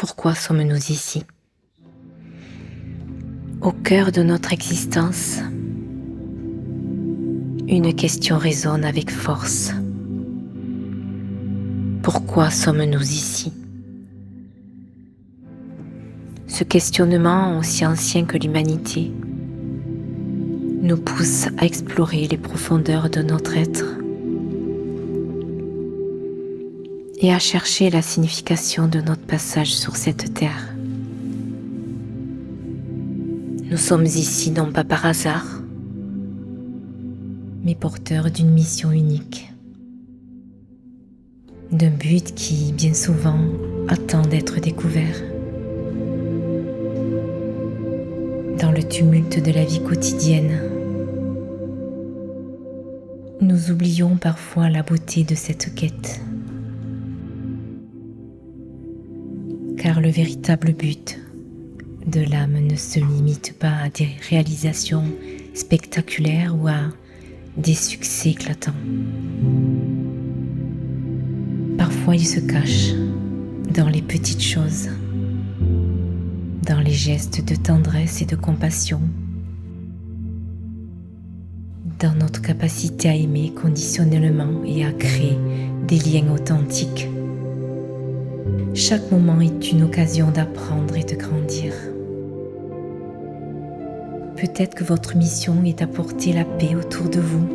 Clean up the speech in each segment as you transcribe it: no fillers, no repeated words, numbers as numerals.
Pourquoi sommes-nous ici? Au cœur de notre existence, une question résonne avec force. Pourquoi sommes-nous ici? Ce questionnement, aussi ancien que l'humanité, nous pousse à explorer les profondeurs de notre être et à chercher la signification de notre passage sur cette terre. Nous sommes ici non pas par hasard, mais porteurs d'une mission unique, d'un but qui, bien souvent, attend d'être découvert. Dans le tumulte de la vie quotidienne, nous oublions parfois la beauté de cette quête. Car le véritable but de l'âme ne se limite pas à des réalisations spectaculaires ou à des succès éclatants. Parfois, il se cache dans les petites choses, dans les gestes de tendresse et de compassion, dans notre capacité à aimer conditionnellement et à créer des liens authentiques. Chaque moment est une occasion d'apprendre et de grandir. Peut-être que votre mission est d'apporter la paix autour de vous,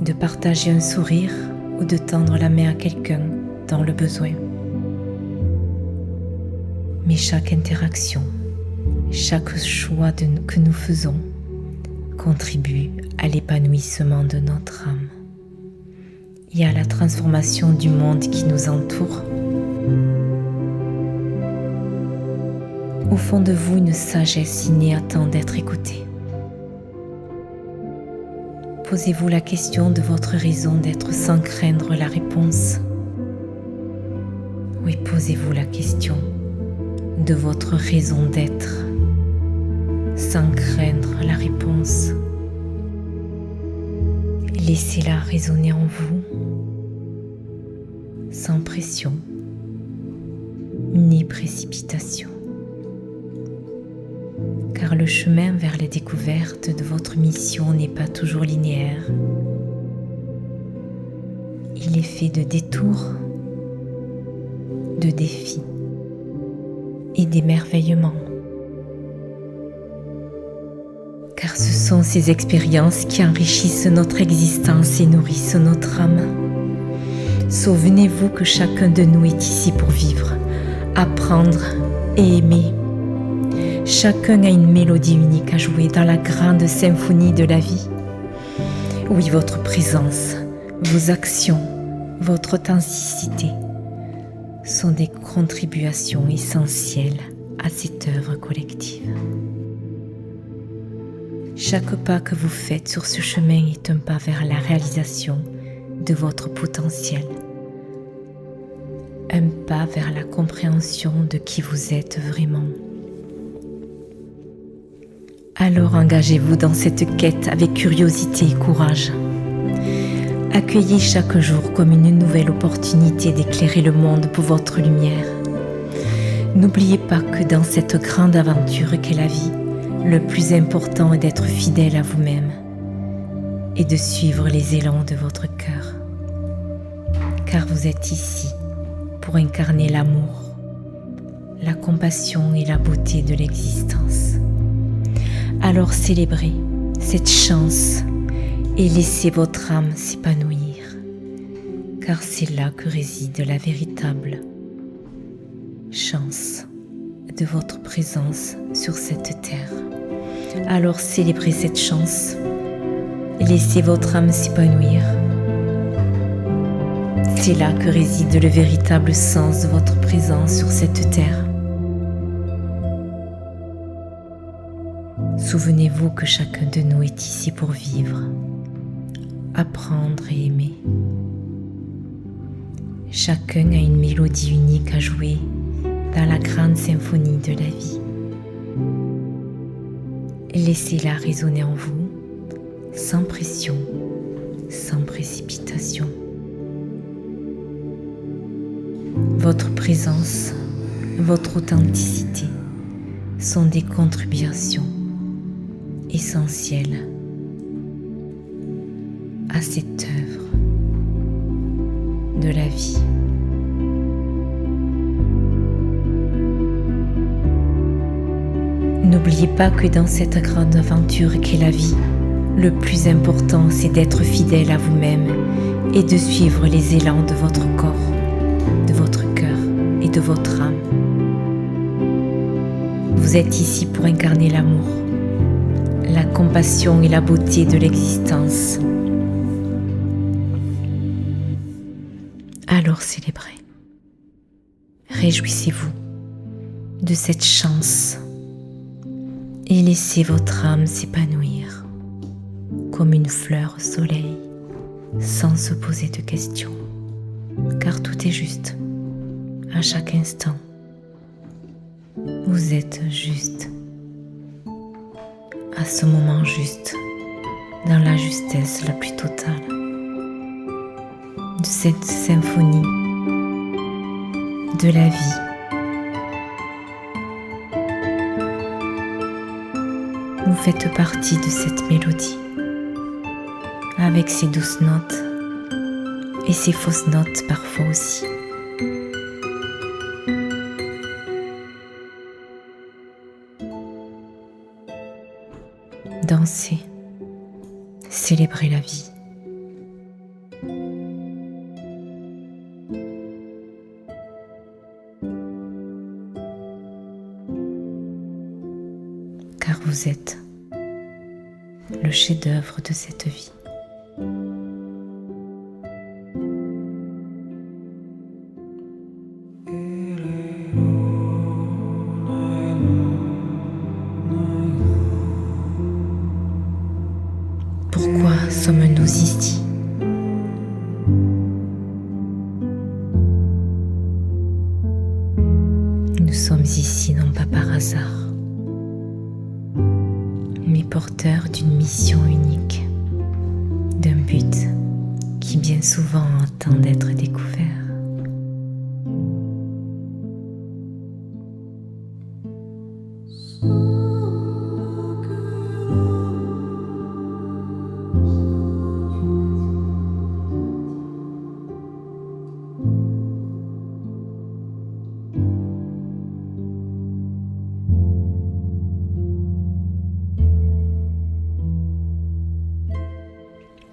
de partager un sourire ou de tendre la main à quelqu'un dans le besoin. Mais chaque interaction, chaque choix que nous faisons contribue à l'épanouissement de notre âme et à la transformation du monde qui nous entoure. Au fond de vous, une sagesse innée attend d'être écoutée. Posez-vous la question de votre raison d'être sans craindre la réponse. Oui, posez-vous la question de votre raison d'être sans craindre la réponse. Laissez-la résonner en vous, sans pression ni précipitation. Car le chemin vers la découverte de votre mission n'est pas toujours linéaire. Il est fait de détours, de défis et d'émerveillements. Car ce sont ces expériences qui enrichissent notre existence et nourrissent notre âme. Souvenez-vous que chacun de nous est ici pour vivre, apprendre et aimer. Chacun a une mélodie unique à jouer dans la grande symphonie de la vie. Oui, votre présence, vos actions, votre authenticité sont des contributions essentielles à cette œuvre collective. Chaque pas que vous faites sur ce chemin est un pas vers la réalisation de votre potentiel, un pas vers la compréhension de qui vous êtes vraiment. Alors engagez-vous dans cette quête avec curiosité et courage. Accueillez chaque jour comme une nouvelle opportunité d'éclairer le monde pour votre lumière. N'oubliez pas que dans cette grande aventure qu'est la vie, le plus important est d'être fidèle à vous-même et de suivre les élans de votre cœur. Car vous êtes ici pour incarner l'amour, la compassion et la beauté de l'existence. Alors célébrez cette chance et laissez votre âme s'épanouir, car c'est là que réside la véritable chance de votre présence sur cette terre. Alors célébrez cette chance et laissez votre âme s'épanouir. C'est là que réside le véritable sens de votre présence sur cette terre. Souvenez-vous que chacun de nous est ici pour vivre, apprendre et aimer. Chacun a une mélodie unique à jouer dans la grande symphonie de la vie. Laissez-la résonner en vous, sans pression, sans précipitation. Votre présence votre authenticité sont des contributions essentielles à cette œuvre de la vie. N'oubliez pas que dans cette grande aventure qu'est la vie, le plus important, c'est d'être fidèle à vous-même et de suivre les élans de votre corps, de votre cœur et de votre âme. Vous êtes ici pour incarner l'amour, la compassion et la beauté de l'existence. Alors célébrez. Réjouissez-vous de cette chance et laissez votre âme s'épanouir comme une fleur au soleil sans se poser de questions, car tout est juste à chaque instant. Vous êtes juste à ce moment juste, dans la justesse la plus totale de cette symphonie de la vie. Vous faites partie de cette mélodie, avec ses douces notes et ses fausses notes parfois aussi. Dansez, célébrez la vie. Car vous êtes le chef-d'œuvre de cette vie. Pourquoi sommes-nous ici? Nous sommes ici non pas par hasard, mais porteurs d'une mission unique, d'un but qui bien souvent attend d'être découvert.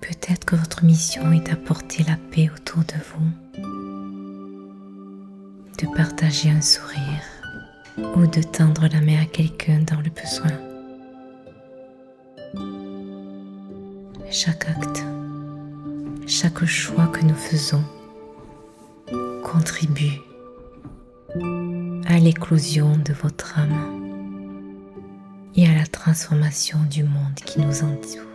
Peut-être que votre mission est d'apporter la paix autour de vous, de partager un sourire ou de tendre la main à quelqu'un dans le besoin. Chaque acte, chaque choix que nous faisons contribue à l'éclosion de votre âme et à la transformation du monde qui nous entoure.